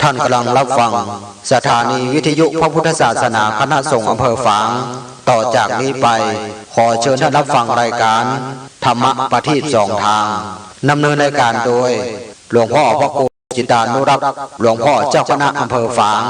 ท่านกำลังรับฟังสถานีวิทยุพระพุทธศาสนาคณะสงฆ์อำเภอฝางต่อจากนี้ไปขอเชิญท่านรับฟังรายการธรรมะประทีปสองทางดำเนินรายการโดยหลวงพ่อพระครูจิตานุรักษ์หลวงพ่อเจ้าคณะอำเภอฝาง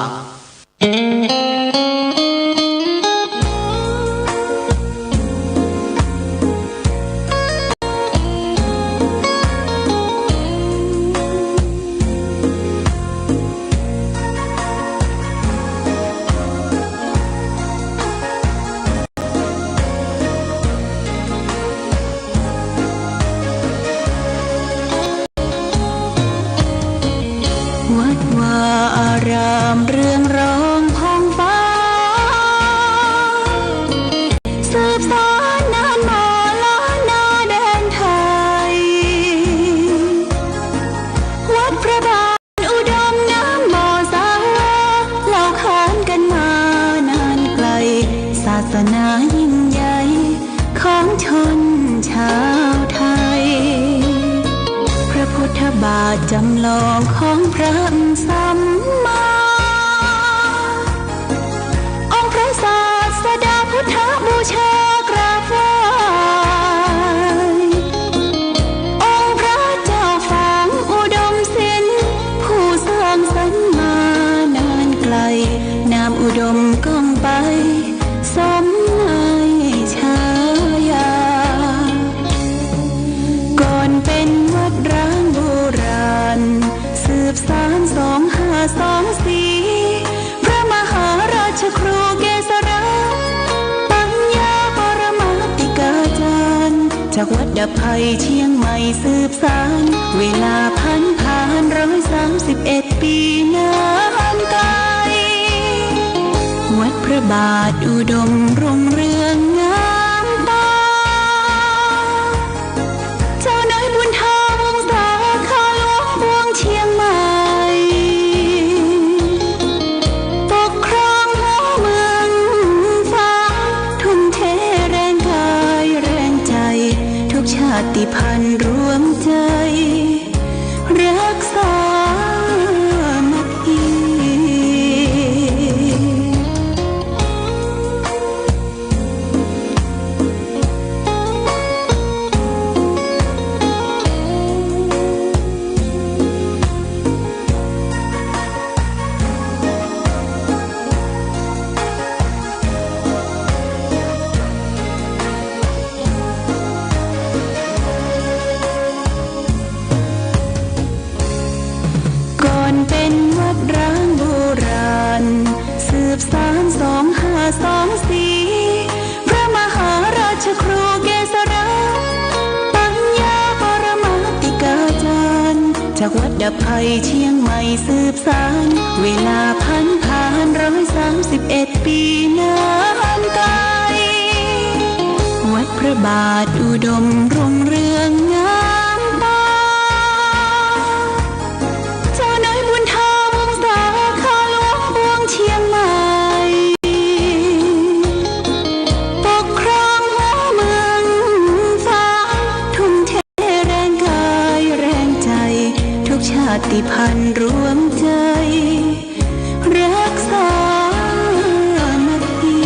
วัดวาอารามเรืองรองท้องฟ้าสืบสานนานมาล้านนาแดนไทยวัดพระบาทอุดมน้ำบ่อสาวาเล่าขานกันมานานไกลศาสนายิ่งใหญ่ของชนชาวไทยพระพุทธบาทจำลองของพระสัมมาองค์พระศาสดาพุทธบูชากราบไหว้องค์พระเจ้าฝางอุดมศิลป์ผู้สร้างสรรค์มานานไกลนามอุดมก้องไปสมในฉายาก่อนเป็นวัดร้างโบราณสืบสาน2524พระมหาราชครูเกษราปัญญาปรมาติกาจารย์จากวัดดับภัยเชียงใหม่สืบสานเวลาผ่าน131 ปีนานไกลวัดพระบาทอุดมรุ่งเรืองงามตาเจ้าน้อยบุญธรรมสาขาหลวงบวงเชียงใหม่ปกครองหัวเมืองฟ้าทุ่มเทแรงกายแรงใจทุกชาติพันธุ์รวมใจรักษามัคคี ก่อนเป็นวัดร้างโบราณสืบสาน2524พระมหาราชครูเกษราปัญญาปรมาติกาจารย์จากวัดดับภัยเชียงใหม่สืบสานเวลาผ่าน131 ปีนานไกลวัดพระบาทอุดมรุ่งเรืองงามตาเจ้าน้อยบุญธรรมสาขาหลวงบวงเชียงใหม่ปกครองหัวเมืองฟ้าทุ่มเทแรงกายแรงใจทุกชาติพันธุ์รวมใจรักษามัคคี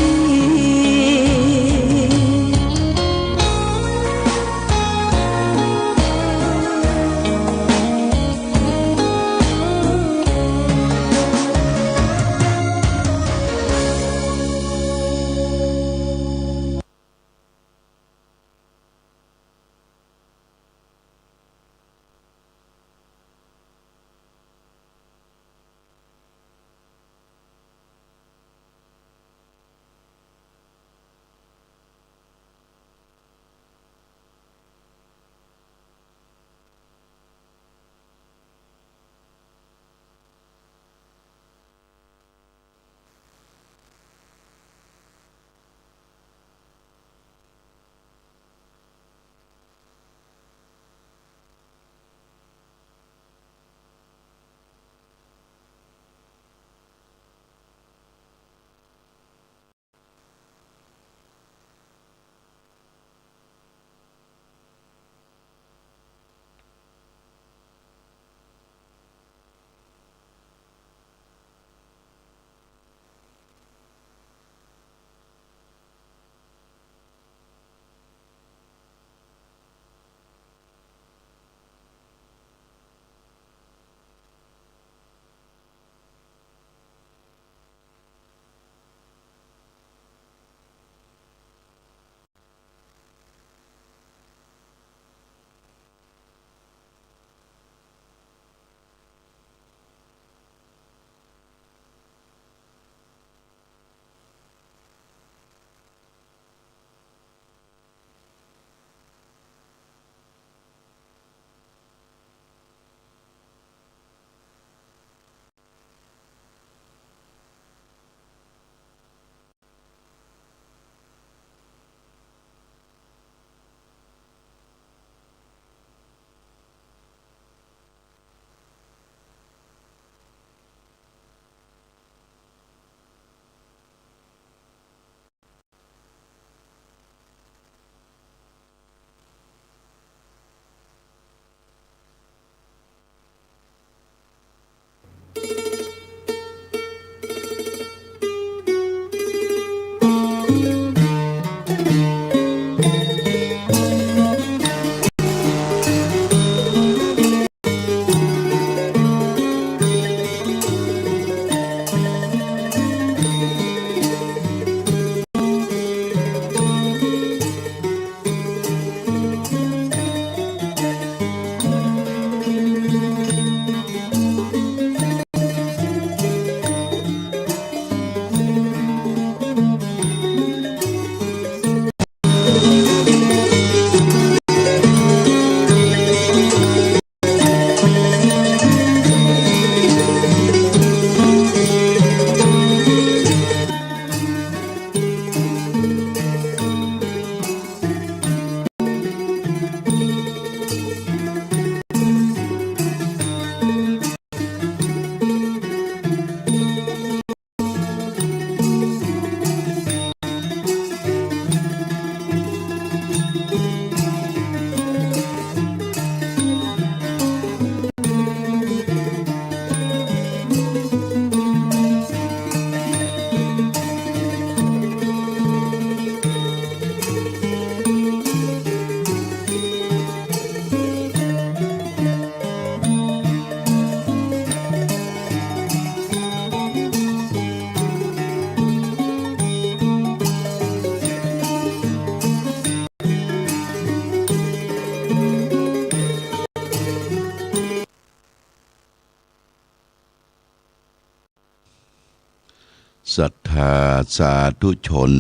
ศรัทธาสาธุชน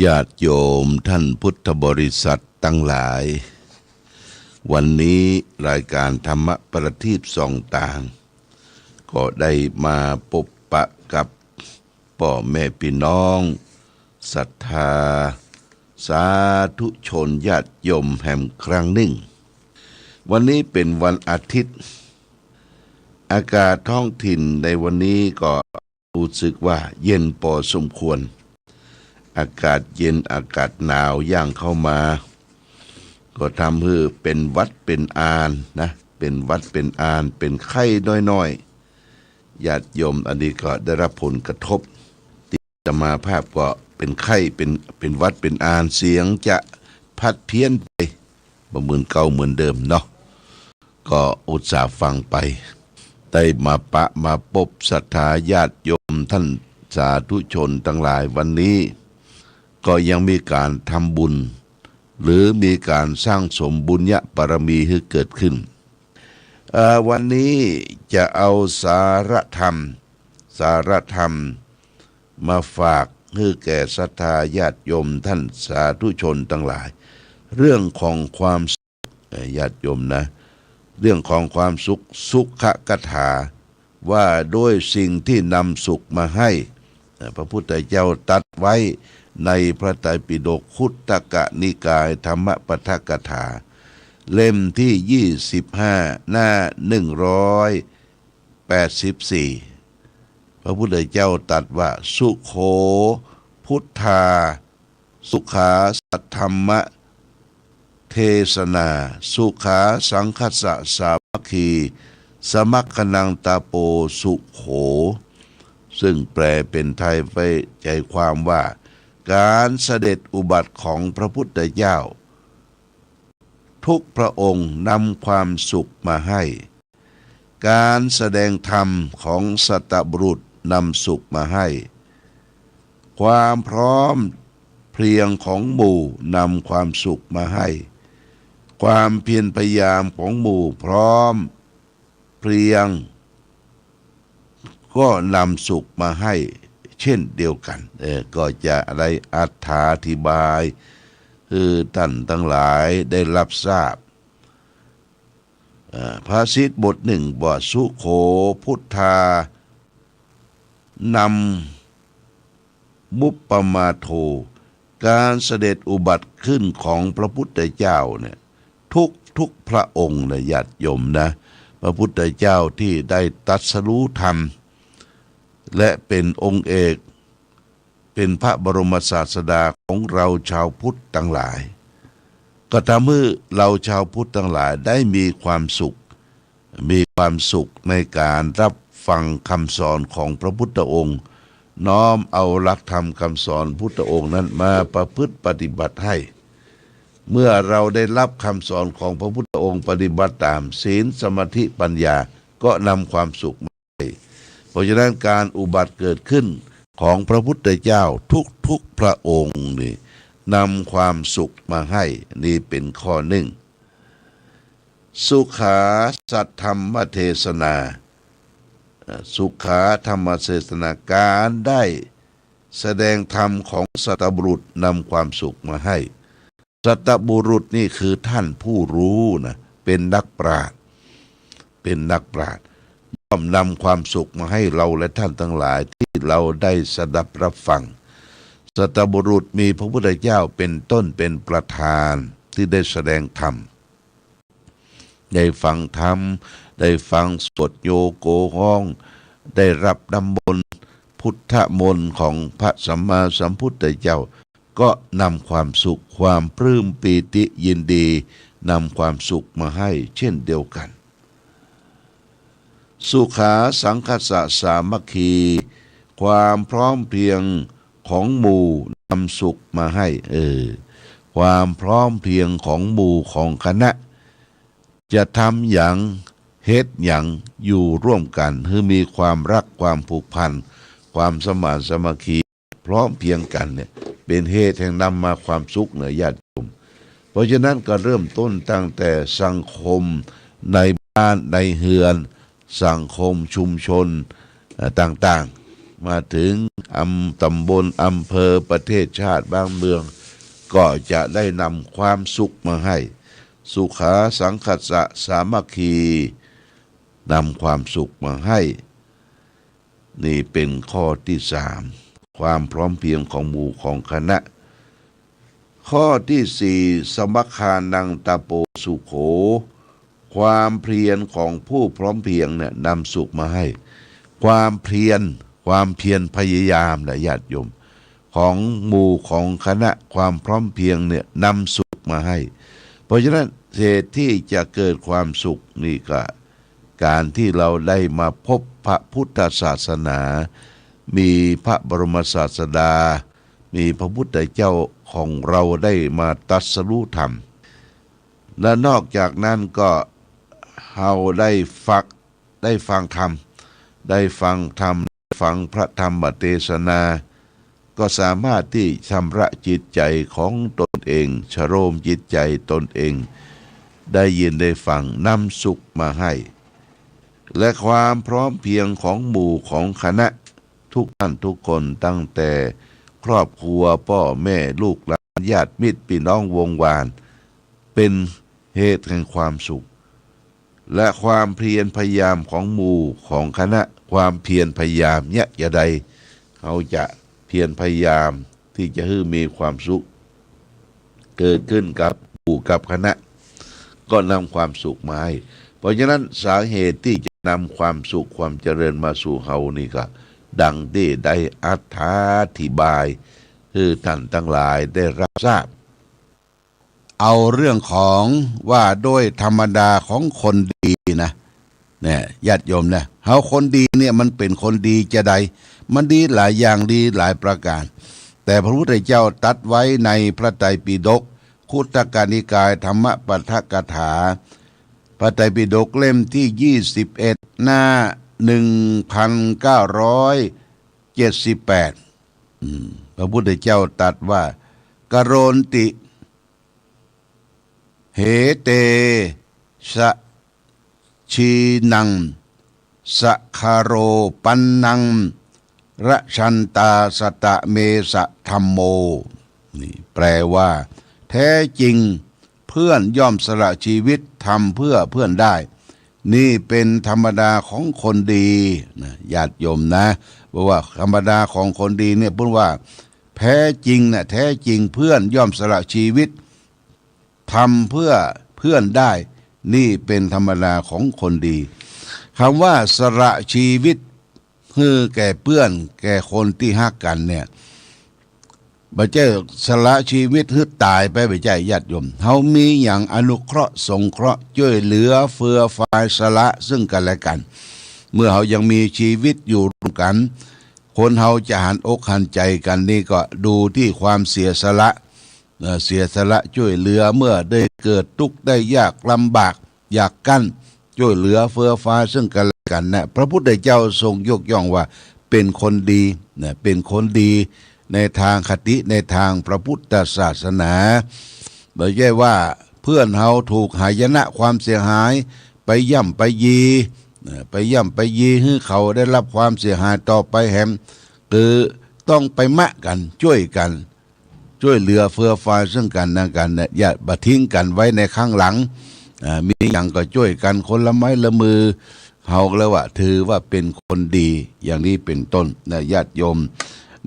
ญาติโยมท่านพุทธบริษัททั้งหลายวันนี้รายการธรรมประทีปส่องต่างก็ได้มาพบปะกับพ่อแม่พี่น้องศรัทธาสาธุชนญาติโยมแห่งครั้งหนึ่งวันนี้เป็นวันอาทิตย์อากาศท้องถิ่นในวันนี้ก็รู้สึกว่าเย็นพอสมควรอากาศเย็นอากาศหนาวย่างเข้ามาก็ทำให้เป็นหวัดเป็นอาญนะเป็นหวัดเป็นอาญเป็นไข้น้อยๆญาติโยมอันนี้ก็ได้รับผลกระทบติดมาภาพก็เป็นไข้เป็นหวัดเป็นอาญเสียงจะพัดเพี้ยนไปบ่เหมือนเก่าเหมือนเดิมเนาะก็อุตส่าห์ฟังไปได้มาปะมาพบศรัทธาญาติโยมท่านสาธุชนทั้งหลายวันนี้ก็ยังมีการทำบุญหรือมีการสร้างสมบุญญบารมีให้เกิดขึ้นวันนี้จะเอาสารธรรมมาฝากให้แก่ศรัทธาญาติโยมท่านสาธุชนทั้งหลายเรื่องของความสุขญาติโยมนะเรื่องของความสุขกถาว่าด้วยสิ่งที่นำสุขมาให้พระพุทธเจ้าตรัสไว้ในพระไตรปิฎกคุตตกนิกายธรรมปฐกถาเล่มที่25หน้า184พระพุทธเจ้าตรัสว่าสุโขพุทธาสุขาสัทธัมมะเทศนาสุขาสังคัสสะสามัคคีสมัคคนังตาโปสุโขซึ่งแปลเป็นไทยไปใจความว่าการเสด็จอุบัติของพระพุทธเจ้าทุกพระองค์นำความสุขมาให้การแสดงธรรมของสัตบุรุษนำสุขมาให้ความพร้อมเพรียงของหมู่นำความสุขมาให้ความเพียรพยายามของหมู่พร้อมเพรียงก็นำสุขมาให้เช่นเดียวกันก็จะอะไรอธิบายคือท่านทั้งหลายได้รับทราบภาษิตบทหนึ่งบอกสุโขพุทธานำมุปปมาโทการเสด็จอุบัติขึ้นของพระพุทธเจ้าเนี่ยทุกพระองค์นะญาติโยมนะพระพุทธเจ้าที่ได้ตรัสรู้ธรรมและเป็นองค์เอกเป็นพระบรมศาสดาของเราชาวพุทธทั้งหลายก็ทำให้เราชาวพุทธทั้งหลายได้มีความสุขในการรับฟังคำสอนของพระพุทธองค์น้อมเอาหลักธรรมคำสอนพุทธองค์นั้นมาประพฤติปฏิบัติให้เมื่อเราได้รับคำสอนของพระพุทธองค์ปฏิบัติตามศีลสมาธิปัญญาก็นำความสุขมาให้เพราะฉะนั้นการอุบัติเกิดขึ้นของพระพุทธเจ้าทุกพระองค์นี่นำความสุขมาให้นี่เป็นข้อหนึ่งสุขาสัทธัมมเทศนาสุขาธรรมเทศนาการได้แสดงธรรมของสัตบุรุษนำความสุขมาให้สัตบุรุษนี่คือท่านผู้รู้นะเป็นนักปราชญ์ย่อมนำความสุขมาให้เราและท่านทั้งหลายที่เราได้สดับรับฟังสัตบุรุษมีพระพุทธเจ้าเป็นต้นเป็นประธานที่ได้แสดงธรรมได้ฟังธรรมได้ฟังสวดโยโกห้องได้รับน้ำมนต์พุทธมนต์ของพระสัมมาสัมพุทธเจ้าก็นำความสุขความปลื้มปีติยินดีนำความสุขมาให้เช่นเดียวกันสุขาสังคัสสะสามัคคีความพร้อมเพรียงของหมู่นำสุขมาให้ความพร้อมเพรียงของหมู่ของคณะจะทำอย่างเฮ็ดอย่างอยู่ร่วมกันให้มีความรักความผูกพันความสมานสามัคคีพร้อมเพรียงกันเนี่ยเป็นเหตุแห่งนำมาความสุขในญาติโยมเพราะฉะนั้นก็เริ่มต้นตั้งแต่สังคมในบ้านในเฮือนสังคมชุมชนต่างๆ มาถึงตำบลอำเภอประเทศชาติบ้านเมืองก็จะได้นำความสุขมาให้สุขาสังคัสสะสามัคคีนำความสุขมาให้นี่เป็นข้อที่สามความพร้อมเพรียงของหมู่ของคณะข้อที่สี่สมัคคานังตะโปสุโขความเพียรของผู้พร้อมเพรียงเนี่ยนำสุขมาให้ความเพียรพยายามนะญาติโยมของหมู่ของคณะความพร้อมเพรียงเนี่ยนำสุขมาให้เพราะฉะนั้นเหตุที่จะเกิดความสุขนี่ก็การที่เราได้มาพบพระพุทธศาสนามีพระบรมศาสดามีพระพุทธเจ้าของเราได้มาตรัสรู้ธรรมและนอกจากนั้นก็เราได้ฟังธรรมฟังพระธรรมเทศนาก็สามารถที่ชำระจิตใจของตนเองชโลมจิตใจตนเองได้ยินได้ฟังนำสุขมาให้และความพร้อมเพรียงของหมู่ของคณะทุกท่านทุกคนตั้งแต่ครอบครัวพ่อแม่ลูกหลานญาติมิตรพี่น้องวงวานเป็นเหตุแห่งความสุขและความเพียรพยายามของหมู่ของคณะความเพียรพยายามเนี่ยอย่าใดเขาจะเพียรพยายามที่จะให้มีความสุขเกิดขึ้นกับหมู่กับคณะก็นำความสุขมาให้เพราะฉะนั้นสาเหตุที่จะนำความสุขความเจริญมาสู่เฮานี่ก็ดังที่ได้อธิบายคือท่านทั้งหลายได้รับทราบเอาเรื่องของว่าโดยธรรมดาของคนดีนะเนี่ยญาติโยมนะเฮาคนดีเนี่ยมันเป็นคนดีจะใดมันดีหลายอย่างดีหลายประการแต่พระพุทธเจ้าตรัสไว้ในพระไตรปิฎกคุตตกนิกายธรรมปฐกถาพระไตรปิฎกเล่มที่21หน้า1978พระพุทธเจ้าตรัสว่ากโรนติเหเตสะชีนังสะคาโรปันนังระชันตาสตะเมสะธรรมโมนี่แปลว่าแท้จริงเพื่อนย่อมสละชีวิตทำเพื่อเพื่อนได้นี่เป็นธรรมดาของคนดีนะญาติโยมนะบอกว่าธรรมดาของคนดีเนี่ยพูดว่าแท้จริงนะแท้จริงเพื่อนย่อมสละชีวิตทำเพื่อเพื่อนได้นี่เป็นธรรมดาของคนดีคำว่าสละชีวิตคือแก่เพื่อนแก่คนที่ฮักกันเนี่ยบ่ใช่สละชีวิตคือตายไปบ่ใช่ญาติโยมเฮามีอย่างอนุเคราะห์สงเคราะห์ช่วยเหลือเฟื่อฟายสละซึ่งกันและกันเมื่อเฮายังมีชีวิตอยู่ร่วมกันคนเฮาจะหันอกหันใจกันนี่ก็ดูที่ความเสียสละช่วยเหลือเมื่อได้เกิดทุกข์ได้ยากลำบากอยากกั้นช่วยเหลือเฟื่อฟ้าซึ่งกันและกันนะพระพุทธเจ้าทรงยกย่องว่าเป็นคนดีนะเป็นคนดีในทางคติในทางพระพุทธศาสนาไม่ใช่ว่าเพื่อนเฮาถูกหายนะความเสียหายไปย่ำไปยีให้เขาได้รับความเสียหายต่อไปแหมคือต้องไปมะกันช่วยเหลือเฟื่อฟ้าซึ่งกันและกันเนี่ยอย่าบัดทิ้งกันไว้ในข้างหลังมีอย่างก็ช่วยกันคนละไม้ละมือเฮาเลยว่าถือว่าเป็นคนดีอย่างนี้เป็นต้นนะญาติโยม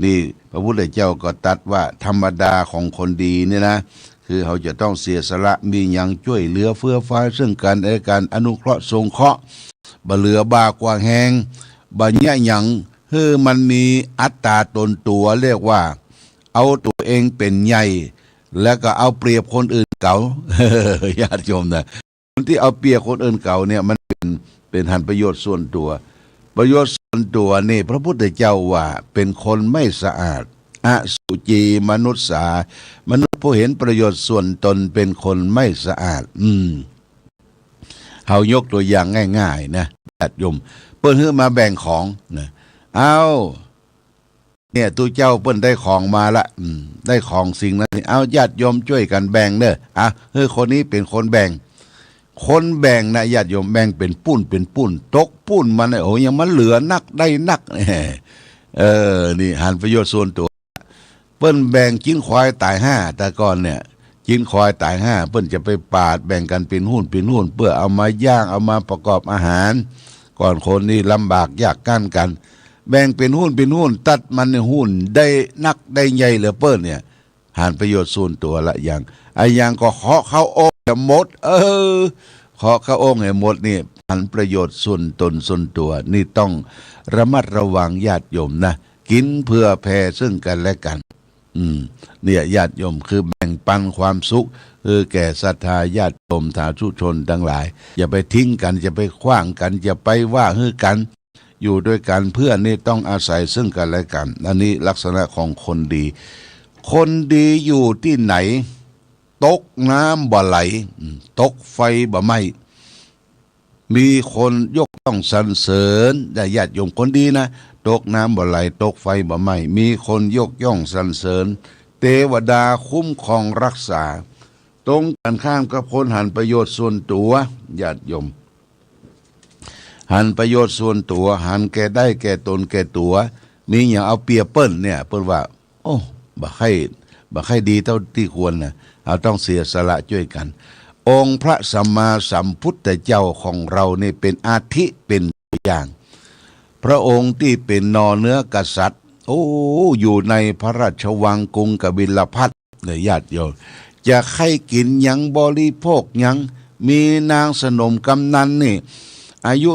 นี่พระพุทธเจ้าก็ตรัสว่าธรรมดาของคนดีเนี่ยนะคือเขาจะต้องเสียสละมีอย่างช่วยเหลือเฟื่อฟ้าซึ่งกันและกันอนุเคราะห์สงเคราะห์บ่เหลือบากว่าแหงบ่แย่อย่างคือมันมีอัตตาตนตัวเรียกว่าเอาตัวเองเป็นใหญ่แล้วก็เอาเปรียบคนอื่นเก่า ญาติโยมนะคนที่เอาเปรียบคนอื่นเก่าเนี่ยมันเป็นหันประโยชน์ส่วนตัวประโยชน์ส่วนตัวนี่พระพุทธเจ้าว่าเป็นคนไม่สะอาดอสุจีมนุษย์มนุษย์ผู้เห็นประโยชน์ส่วนตนเป็นคนไม่สะอาดเฮายกตัวอย่างง่ายๆนะญาติโยมเปิ้นฮื้อมาแบ่งของนะเอาเนี่ยตัวเจ้าเปิ้นได้ของมาละได้ของสิ่งนั้นเอาญาติโยมช่วยกันแบ่งเด้อคนนี้เป็นคนแบ่งนะญาติโยมแบ่งเป็นปุ้นตกปุ้นมันโอ้ยังมันเหลือนักได้นัก นี่หันประโยชน์ส่วนตัวเปิ้นแบ่งจิ้นควายตายห้าแต่ก่อนเนี่ยจิ้นควายตายห้าเปิ้นจะไปปาดแบ่งกันเป็นหุ้นเพื่อเอามาย่างเอามาประกอบอาหารก่อนคนนี่ลำบากยากกั้นกันแบ่งเป็นหุ้นตัดมันในหุ้นได้นักได้ใหญ่เหลือเปิ้นเนี่ยหันประโยชน์ส่วนตัวละอย่างก็เคาะเข้าโอ่งจะหมดเคาะเข้าโอ่งให้หมดนี่หันประโยชน์ส่วนตนส่วนตัวนี่ต้องระมัดระวังญาติโยมนะกินเพื่อแผ่ซึ่งกันและกันเนี่ยญาติโยมคือแบ่งปันความสุขคือแก่ศรัทธาญาติโยมสาธุชนทั้งหลายอย่าไปทิ้งกันอย่าไปขว้างกันอย่าไปว่าฮือกันอยู่ด้วยกันเพื่อนนี่ต้องอาศัยซึ่งกันและกันอันนี้ลักษณะของคนดีคนดีอยู่ที่ไหนตกน้ำบ่ไหลตกไฟบ่ไหม้มีคนยกย่องสรรเสริญได้ญาติโยมคนดีนะตกน้ำบ่ไหลตกไฟบ่ไหม้มีคนยกย่องสรรเสริญเทวดาคุ้มครองรักษาตรงกันข้ามกับคนหันประโยชน์ส่วนตัวญาติโยมหันประโยชน์ส่วนตัวหันแก่ได้แก่ตนแก่ตัวมีอย่างเอาเปรียบเปิ้นเนี่ยเปิ้นว่าโอ้บ่ให้ดีเท่าที่ควรนะเราต้องเสียสละช่วยกันองค์พระสัมมาสัมพุทธเจ้าของเรานี่เป็นอาทิเป็นตัวอย่างพระองค์ที่เป็นนอเนื้อกษัตริย์อยู่ในพระราชวังกรุงกบิลพัสดุเนี่ยญาติโยมจะให้กินยังบริโภคยังมีนางสนมกำนันนี่อายุ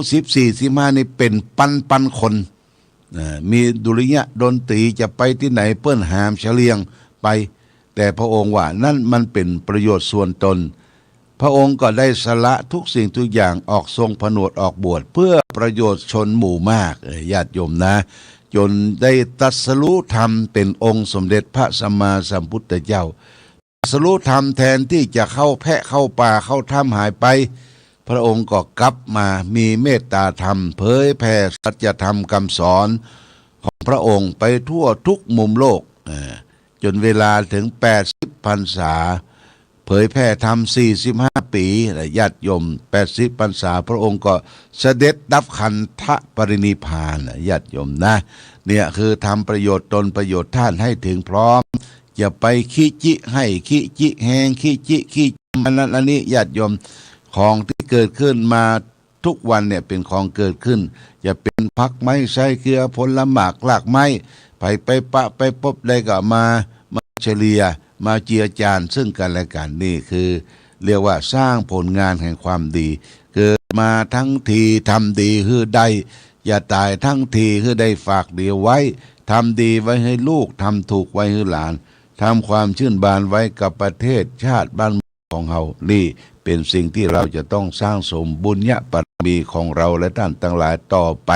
14-15นี่เป็นปันคนมีดุริยะดนตรีจะไปที่ไหนเปิ้นหามเฉลียงไปแต่พระองค์ว่านั่นมันเป็นประโยชน์ส่วนตนพระองค์ก็ได้สละทุกสิ่งทุกอย่างออกทรงผนวดออกบวชเพื่อประโยชน์ชนหมู่มากญาติโยมนะจนได้ตรัสรู้ธรรมเป็นองค์สมเด็จพระสัมมาสัมพุทธเจ้าตรัสรู้ธรรมแทนที่จะเข้าแพะเข้าป่าเข้าถ้ำหายไปพระองค์ก็กลับมามีเมตตาธรรมเผยแผ่สัจธรรมคำสอนของพระองค์ไปทั่วทุกมุมโลกจนเวลาถึง80 พรรษาเผยแผ่ธรรม45 ปีญาติโยม80 พรรษาพระองค์ก็เสด็จดับขันธปรินิพพานญาติโยมนะเนี่ยคือทำประโยชน์ตนประโยชน์ท่านให้ถึงพร้อมอย่าไปขี้จิให้ขี้จิแหงขี้จิขี้อันนั้นอันนี้ญาติโยมของที่เกิดขึ้นมาทุกวันเนี่ยเป็นของเกิดขึ้นอย่าเป็นพักไม้ไส้เกลือผลหมากลากไม้ไปปะไปพบได้ก็มาเฉลี่ยมาเจียจานซึ่งกันและกันนี่คือเรียกว่าสร้างผลงานแห่งความดีเกิดมาทั้งทีทำดีคือได้อย่าตายทั้งทีคือได้ฝากดีไว้ทำดีไว้ให้ลูกทำถูกไว้ให้หลานทำความชื่นบานไว้กับประเทศชาติบ้านของเรานี่เป็นสิ่งที่เราจะต้องสร้างสมบุญญาบารมีของเราและท่านทั้งหลายต่อไป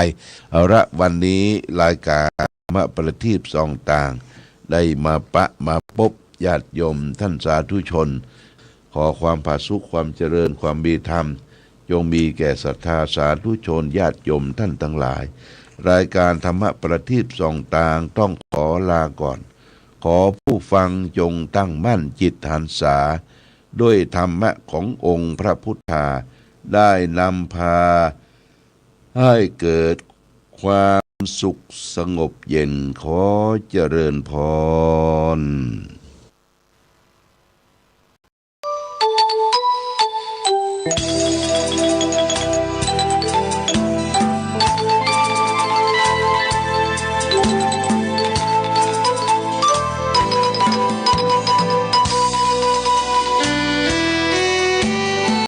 เอาละวันนี้รายการมะประทีปส่องต่างได้มาพบญาติโยมท่านสาธุชนขอความผาสุขความเจริญความมีธรรมจงมีแก่ศรัทธาสาธุชนญาติโยมท่านทั้งหลายรายการธรรมะประทีปส่องต่างต้องขอลาก่อนขอผู้ฟังจงตั้งมั่นจิตหันษาด้วยธรรมะขององค์พระพุทธาได้นำพาให้เกิดความสุขสงบเย็นขอเจริญพรThank you.